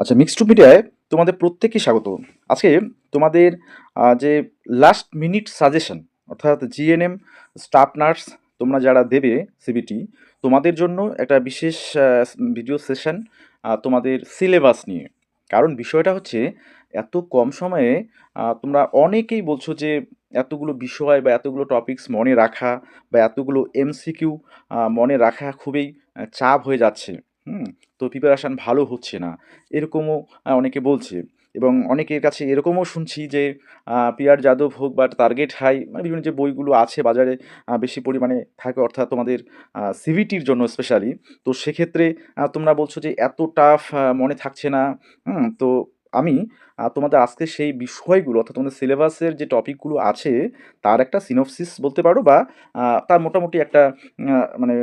আচ্ছা, mixed two মিডিয়ায় তোমাদের প্রত্যেককে স্বাগত। আজকে তোমাদের যে লাস্ট মিনিট সাজেশন অর্থাৎ জিএনএম স্টাফ নার্স তোমরা যারা দেবে সিবিটি, তোমাদের জন্য একটা বিশেষ ভিডিও সেশন তোমাদের সিলেবাস নিয়ে। কারণ বিষয়টা হচ্ছে এত কম সময়ে তোমরা অনেকেই বলছো যে এতগুলো বিষয় বা এতগুলো টপিকস মনে রাখা বা এতগুলো এমসিকিউ মনে রাখা খুবই চাপ হয়ে যাচ্ছে। হুম? তো প্রিপারেশান ভালো হচ্ছে না। এরকমও অনেকে বলছে এবং অনেকের কাছে এরকমও শুনছি যে পিয়ার যাদব হোক বা টার্গেট হাই মানে বিভিন্ন যে বইগুলো আছে বাজারে বেশি পরিমাণে থাকে অর্থাৎ তোমাদের সিভিটির জন্য স্পেশালি। তো সেক্ষেত্রে তোমরা বলছো যে এত টাফ মনে থাকছে না। তো আমি তোমাদের আজকে সেই বিষয়গুলো অর্থাৎ তোমাদের সিলেবাসের যে টপিকগুলো আছে তার একটা সিনপসিস বলতে পারো বা তার মোটামুটি একটা মানে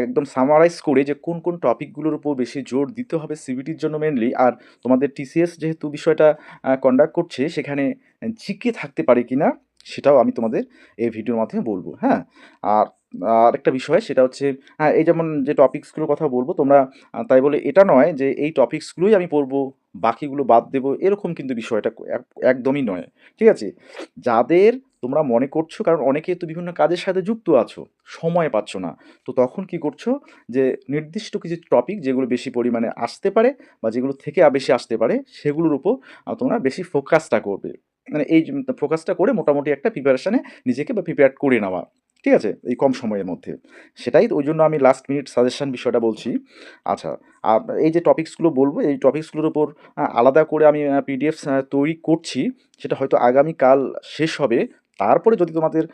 একদম সামারাইজ করে যে কোন কোন টপিকগুলোর উপর বেশি জোর দিতে হবে সিভিটির জন্য মেনলি। আর তোমাদের টিসিএস যেহেতু বিষয়টা কন্ডাক্ট করছে সেখানে জিকে থাকতে পারে কিনা সেটাও আমি তোমাদের এই ভিডিওর মাধ্যমে বলবো। হ্যাঁ, আর আর একটা বিষয় সেটা হচ্ছে হ্যাঁ, এই যেমন যে টপিকসগুলোর কথা বলবো তোমরা তাই বলে এটা নয় যে এই টপিকসগুলোই আমি পড়বো বাকিগুলো বাদ দেবো, এরকম কিন্তু বিষয়টা একদমই নয়। ঠিক আছে, যাদের তোমরা মনে করছো, কারণ অনেকে তো বিভিন্ন কাজের সাথে যুক্ত আছো, সময় পাচ্ছ না, তো তখন কি করছো যে নির্দিষ্ট কিছু টপিক যেগুলো বেশি পরিমাণে আসতে পারে বা যেগুলো থেকে বেশি আসতে পারে সেগুলোর উপর তোমরা বেশি ফোকাসটা করবে। মানে এই ফোকাসটা করে মোটামুটি একটা প্রিপারেশানে নিজেকে বা প্রিপেয়ার করে নেওয়া। ঠিক আছে, এই কম সময়ের মধ্যে। সেটাই ওই জন্য আমি লাস্ট মিনিট সাজেশন বিষয়টা বলছি। আচ্ছা, আর এই যে টপিকসগুলো বলবো এই টপিকসগুলোর উপর আলাদা করে আমি পিডিএফ তৈরি করছি। সেটা হয়তো আগামীকাল শেষ হবে। তারপরে যদি তোমাদের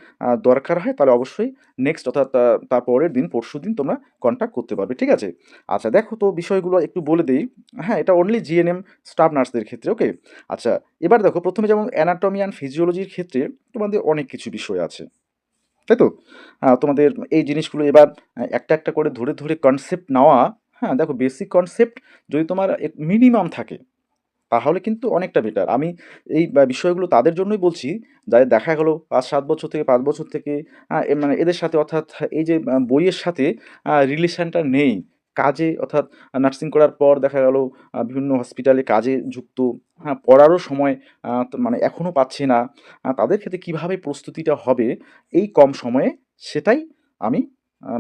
দরকার হয় তাহলে অবশ্যই নেক্সট অর্থাৎ তার পরের দিন পরশুদিন তোমরা কন্ট্যাক্ট করতে পারবে। ঠিক আছে? আচ্ছা, দেখো তো বিষয়গুলো একটু বলে দেই। হ্যাঁ, এটা অনলি জিএনএম স্টাফ নার্সদের ক্ষেত্রে। ওকে? আচ্ছা, এবার দেখো ১ম এ যেমন অ্যানাটমি অ্যান্ড ফিজিওলজির ক্ষেত্রে তোমাদের অনেক কিছু বিষয় আছে। তাই তো? তোমাদের এই জিনিসগুলো এবার একটা, একটা করে ধরে, ধরে কনসেপ্ট নেওয়া। হ্যাঁ, দেখো বেসিক কনসেপ্ট যদি তোমার মিনিমাম থাকে তাহলে কিন্তু অনেকটা বেটার। আমি এই বিষয়গুলো তাদের জন্যই বলছি, যাদের দেখা গেল ৫-৭ বছর থেকে ৫ বছর থেকে মানে এদের সাথে অর্থাৎ এই যে বইয়ের সাথে রিলেশনটা নেই। কাজে অর্থাৎ নার্সিং করার পর দেখা গেল বিভিন্ন হসপিটালে কাজে যুক্ত, হ্যাঁ, পড়ারও সময় মানে এখনও পাচ্ছে না। তাদের ক্ষেত্রে কিভাবে প্রস্তুতিটা হবে এই কম সময়ে, সেটাই আমি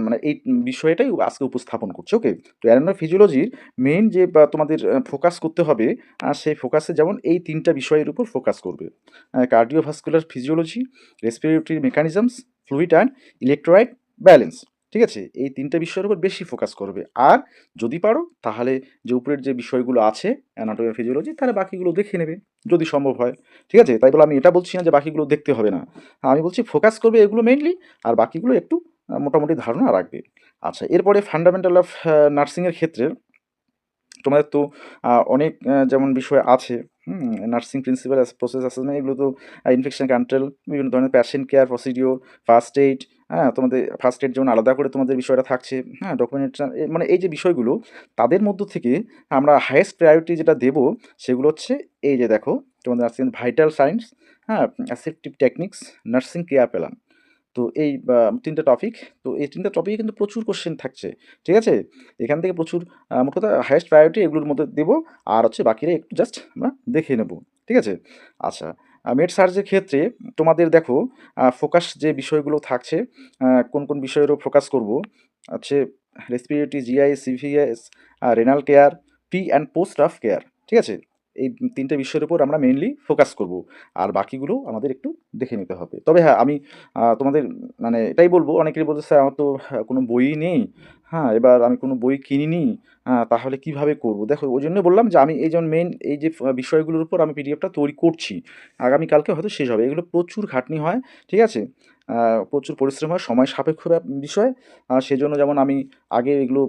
মানে এই বিষয়টাই আজকে উপস্থাপন করছি। ওকে? তো অ্যানাটমি ফিজিওলজির মেইন যে বা তোমাদের ফোকাস করতে হবে, সেই ফোকাসে যেমন এই ৩ টা বিষয়ের উপর ফোকাস করবে। Cardiovascular physiology, respiratory mechanisms, fluid and electrolyte balance. ঠিক আছে? এই ৩ টা বিষয়ের উপর বেশি ফোকাস করবে। আর যদি পারো তাহলে যে উপরের যে বিষয়গুলো আছে অ্যানাটমি আর ফিজিওলজি তাহলে বাকিগুলো দেখে নেবে, যদি সম্ভব হয়। ঠিক আছে? তাই বলে আমি এটা বলছি না যে বাকিগুলো দেখতে হবে না। আমি বলছি ফোকাস করবে এগুলো মেইনলি, আর বাকিগুলো একটু মোটামুটি ধারণা রাখবে। আচ্ছা, এরপরে ফান্ডামেন্টাল অফ নার্সিং এর ক্ষেত্রে তোমাদের তো অনেক যেমন বিষয় আছে, নার্সিং প্রিন্সিপাল প্রসেস অ্যাসেসমেন্ট, এগুলো তো ইনফেকশন কন্ট্রোল, বিভিন্ন ধরনের patient care procedure, first aid. হ্যাঁ, তোমাদের ফার্স্ট এইড যেমন আলাদা করে তোমাদের বিষয়টা থাকছে। হ্যাঁ, ডকুমেন্টেশন মানে এই যে বিষয়গুলো, তাদের মধ্য থেকে আমরা হাইয়েস্ট প্রায়োরিটি যেটা দেবো সেগুলো হচ্ছে এই যে দেখো তোমাদের নার্সিং ভাইটাল সাইন্স, হ্যাঁ, অ্যাসেপ্টিভ টেকনিক্স, নার্সিং কেয়ার প্ল্যান। তো এই ৩ টা টপিক। তো এই ৩ টা টপিকে কিন্তু প্রচুর কোশ্চেন থাকছে। ঠিক আছে? এখান থেকে প্রচুর মোট কথা হাইয়েস্ট প্রায়োরিটি এগুলোর মধ্যে দেবো। আর হচ্ছে বাকিরা একটু জাস্ট আমরা দেখে নেব। ঠিক আছে? আচ্ছা, মেড সার্চের ক্ষেত্রে তোমাদের দেখো ফোকাস যে বিষয়গুলো থাকছে, কোন, কোন বিষয়ের উপর ফোকাস করব হচ্ছে respiratory, GI, CVS, renal care, pre and post of care. ঠিক আছে? এই ৩ টে বিষয়ের উপর আমরা মেইনলি ফোকাস করব। আর বাকিগুলো আমাদের একটু দেখে নিতে হবে। তবে হ্যাঁ, আমি তোমাদের মানে এটাই বলব, অনেকেরই বলছে, "স্যার আমার তো কোনো বইই নেই। হ্যাঁ, এবার আমি কোনো বই কিনিনি। তাহলে কিভাবে করব?" দেখো ওইজন্যই বললাম যে আমি এই যেমন মেইন এই যে বিষয়গুলোর উপর আমি পিডিএফটা তৈরি করছি। আগামীকালকে হয়তো শেষ হবে। এগুলো প্রচুর খাটনি হয়। ঠিক আছে? আ প্রচুর পরিশ্রম হয়, সময় সাপেক্ষ বিষয়। সেজন্য যেমন আমি আগে এগুলো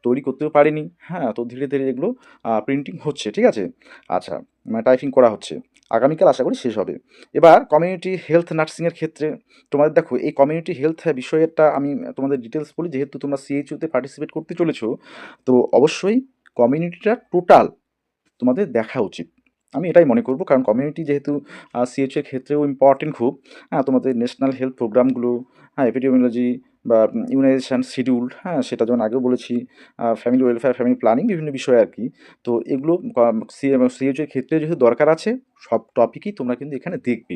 তৈরি করতেও পারিনি। হ্যাঁ? তো ধীরে, ধীরে এগুলো প্রিন্টিং হচ্ছে। ঠিক আছে? আচ্ছা, মানে টাইপিং করা হচ্ছে। আগামীকাল আশা করি শেষ হবে। এবার কমিউনিটি হেলথ নার্সিংয়ের ক্ষেত্রে তোমাদের দেখো এই কমিউনিটি হেলথ বিষয়েরটা আমি তোমাদের ডিটেলস বলি। যেহেতু তোমরা সিএইচইউ তে পার্টিসিপেট করতে চলেছো, তো অবশ্যই কমিউনিটিটা টোটাল তোমাদের দেখা উচিত। আমি এটাই মনে করব, কারণ কমিউনিটি যেহেতু সিএইচইউ এর ক্ষেত্রেও ইম্পর্টেন্ট খুব। হ্যাঁ, তোমাদের ন্যাশনাল হেলথ প্রোগ্রামগুলো, হ্যাঁ, এপিডেমিওলজি বা ইমিউনাইজেশন শিডিউল, হ্যাঁ সেটা যেমন আগেও বলেছি, ফ্যামিলি ওয়েলফেয়ার, ফ্যামিলি প্ল্যানিং, বিভিন্ন বিষয় আর কি। তো এগুলো সিএইচের ক্ষেত্রে যেহেতু দরকার আছে, সব টপিকই তোমরা কিন্তু এখানে দেখবে,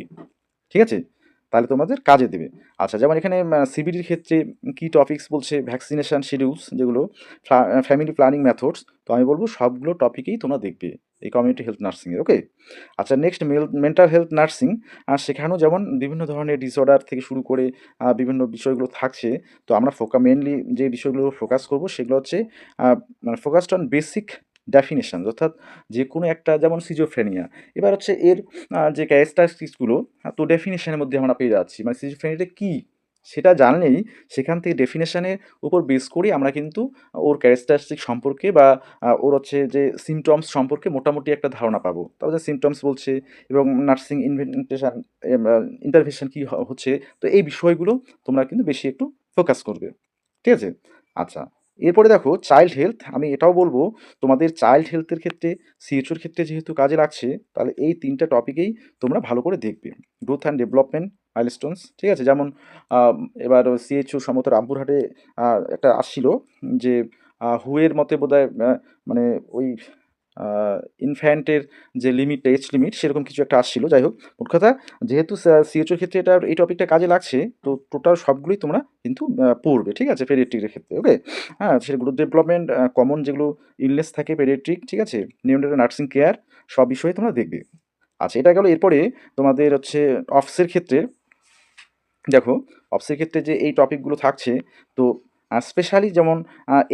ঠিক আছে? তাহলে তোমাদের কাজে দেবে। আচ্ছা, যেমন এখানে সিবিডির ক্ষেত্রে কি টপিকস বলছে, ভ্যাকসিনেশন শিডিউলস যেগুলো, ফ্যামিলি প্ল্যানিং মেথডস, তো আমি বলবো সবগুলো টপিকেই তোমরা দেখবে এই কমিউনিটি হেলথ নার্সিংয়ের, ওকে? আচ্ছা, নেক্সট মেন্টাল হেলথ নার্সিং, আর সেখানেও যেমন বিভিন্ন ধরনের ডিসঅর্ডার থেকে শুরু করে বিভিন্ন বিষয়গুলো থাকছে। তো আমরা মেনলি যে বিষয়গুলো ফোকাস করব সেগুলো হচ্ছে মানে ফোকাসড অন বেসিক ডেফিনেশন, অর্থাৎ যে কোনো একটা, যেমন সিজোফ্রেনিয়া, এবার হচ্ছে এর যে ক্যারেক্টারিস্টিক্সগুলো, তো ডেফিনেশনের মধ্যে আমরা পেয়ে যাচ্ছি, মানে সিজোফ্রেনিয়াটা কী সেটা জানলেই সেখান থেকে ডেফিনেশনের উপর বেস করে আমরা কিন্তু ওর ক্যারেক্টারিস্টিক সম্পর্কে বা ওর হচ্ছে যে সিমটমস সম্পর্কে মোটামুটি একটা ধারণা পাবো। তারপর যে সিমটমস বলছে এবং নার্সিং ইন্টারভেনশন কী হচ্ছে, তো এই বিষয়গুলো তোমরা কিন্তু বেশি একটু ফোকাস করবে, ঠিক আছে? আচ্ছা, এরপরে দেখো চাইল্ড হেলথ, আমি এটাও বলবো তোমাদের চাইল্ড হেলথের ক্ষেত্রে, সিএইচওর ক্ষেত্রে যেহেতু কাজে লাগছে, তাহলে এই ৩টা টপিকেই তোমরা ভালো করে দেখবে। গ্রোথ অ্যান্ড ডেভেলপমেন্ট মাইলস্টোনস, ঠিক আছে? যেমন এবার সিএইচও সম্ভবত রামপুরহাটে একটা আসছিল, যে হুয়ের মতে বোধহয় মানে ওই ইনফ্যান্টের যে লিমিট, এজ লিমিট, সেরকম কিছু একটা আসছিল। যাই হোক, মোট কথা, যেহেতু সিএইচওর ক্ষেত্রে এটা, এই টপিকটা কাজে লাগছে, তো টোটাল সবগুলোই তোমরা কিন্তু পড়বে, ঠিক আছে, পেডিয়াট্রিকের ক্ষেত্রে, ওকে? হ্যাঁ, সেটা গ্রোথ ডেভেলপমেন্ট, কমন যেগুলো ইলনেস থাকে পেডিয়াট্রিক, ঠিক আছে, নিউনেটাল নার্সিং কেয়ার, সব বিষয়ে তোমরা দেখবে। আচ্ছা, এটা গেল। এরপরে তোমাদের হচ্ছে অফসের ক্ষেত্রে, দেখো অফসের ক্ষেত্রে যে এই টপিকগুলো থাকছে, তো স্পেশালি যেমন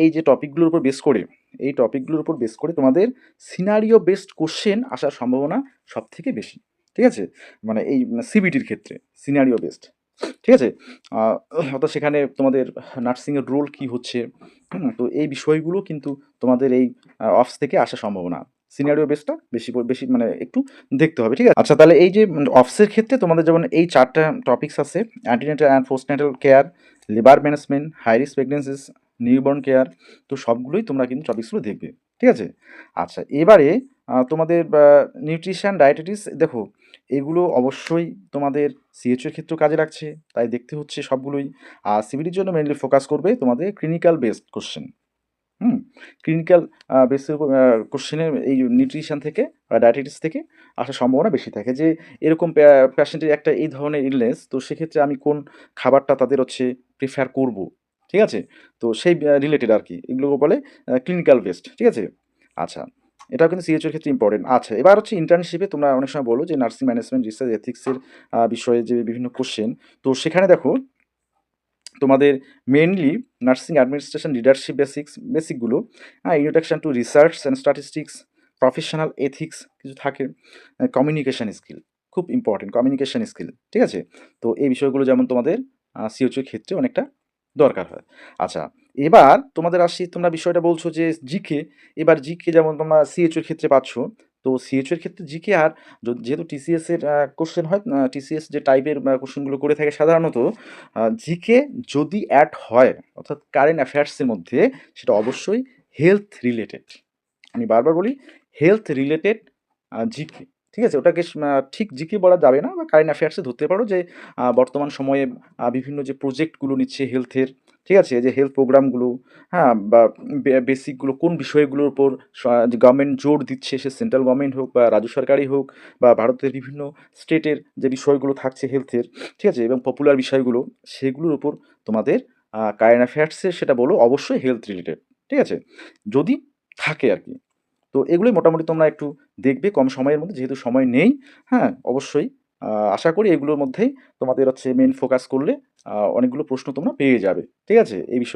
এই যে টপিকগুলোর উপর বেস করে, এই টপিকগুলোর উপর বেস করে তোমাদের সিনারিও বেসড কোশ্চেন আসার সম্ভাবনা সব থেকে বেশি, ঠিক আছে? মানে এই সিবিটির ক্ষেত্রে সিনারিও বেসড, ঠিক আছে? আহ, অর্থাৎ সেখানে তোমাদের নার্সিংয়ের রোল কি হচ্ছে, তো এই বিষয়গুলো কিন্তু তোমাদের এই অফস থেকে আসার সম্ভাবনা, সিনারিও বেসটা বেশি বেশি মানে একটু দেখতে হবে, ঠিক আছে? আচ্ছা, তাহলে এই যে অফসের ক্ষেত্রে তোমাদের যেমন এই 4টা টপিকস আছে, antenatal and postnatal care, labour management, high risk pregnancies, newborn care, তো সবগুলোই তোমরা কিন্তু টপিকসগুলো দেখবে, ঠিক আছে? আচ্ছা, এবারে তোমাদের নিউট্রিশন, ডায়েটেটিস, দেখো এগুলো অবশ্যই তোমাদের সিএইচওর ক্ষেত্রেও কাজে লাগছে, তাই দেখতে হচ্ছে সবগুলোই। আর সিভিটির জন্য মেনলি ফোকাস করবে তোমাদের ক্লিনিক্যাল বেসড কোশ্চেন, হুম, ক্লিনিক্যাল বেসের উপর কোশ্চেনের এই নিউট্রিশন থেকে বা ডায়েটেটিস থেকে আসার সম্ভাবনা বেশি থাকে, যে এরকম পেশেন্টের একটা এই ধরনের ইলনেস, তো সেক্ষেত্রে আমি কোন খাবারটা তাদের হচ্ছে প্রিফার করব, ঠিক আছে? তো সেই রিলেটেড আর কি, এগুলো বলে ক্লিনিক্যাল বেসড, ঠিক আছে? আচ্ছা, এটাও কিন্তু সিএইচওর ক্ষেত্রে ইম্পর্টেন্ট। আচ্ছা, এবার হচ্ছে ইন্টার্নশিপে তোমরা অনেক সময় বলো যে নার্সিং ম্যানেজমেন্ট, রিসার্চ, এথিক্সের বিষয়ে যে বিভিন্ন কোশ্চেন, তো সেখানে দেখো তোমাদের মেনলি নার্সিং অ্যাডমিনিস্ট্রেশন লিডারশিপ বেসিকগুলো, introduction to research and statistics, professional ethics কিছু থাকে, কমিউনিকেশন স্কিল, খুব ইম্পর্টেন্ট কমিউনিকেশন স্কিল, ঠিক আছে? তো এই বিষয়গুলো যেমন তোমাদের সিওচির ক্ষেত্রে অনেকটা দরকার হয়। আচ্ছা, এবার তোমাদের আসি, তোমরা বিষয়টা বলছো যে জিকে, এবার জিকে যেমন তোমরা সিএইচওর ক্ষেত্রে পাচ্ছ, তো সিএইচওর ক্ষেত্রে জিকে, আর যেহেতু টিসিএস এর কোশ্চেন হয়, টিসিএস যে টাইপের কোশ্চেনগুলো করে থাকে সাধারণত, জিকে যদি অ্যাড হয়, অর্থাৎ কারেন্ট অ্যাফেয়ার্সের মধ্যে, সেটা অবশ্যই হেলথ রিলেটেড। আমি বারবার বলি, হেলথ রিলেটেড জিকে, ঠিক আছে? ওটাকে ঠিক জিকে বলা যাবে না, বা কারেন্ট অ্যাফেয়ার্সে ধরতে পারো যে বর্তমান সময়ে বিভিন্ন যে প্রজেক্টগুলো নিচ্ছে হেলথের, ঠিক আছে, যে হেলথ প্রোগ্রামগুলো, হ্যাঁ, বা বেসিকগুলো কোন বিষয়গুলোর উপর যে গভর্নমেন্ট জোর দিচ্ছে, সে সেন্ট্রাল গভর্নমেন্ট হোক বা রাজ্য সরকারই হোক, বা ভারতের বিভিন্ন স্টেটের যে বিষয়গুলো থাকছে হেলথের, ঠিক আছে, এবং পপুলার বিষয়গুলো, সেগুলোর উপর তোমাদের কারেন্ট অ্যাফেয়ার্সে সেটা বলো অবশ্যই হেলথ রিলেটেড, ঠিক আছে, যদি থাকে আর কি। তো এগুলোই মোটামুটি তোমরা একটু দেখবে কম সময়ের মধ্যে, যেহেতু সময় নেই, হ্যাঁ, অবশ্যই আশা করি এগুলোর মধ্যেই তোমাদের হচ্ছে মেন ফোকাস করলে অনেকগুলো প্রশ্ন তোমরা পেয়ে যাবে, ঠিক আছে, এই বিষয়ে।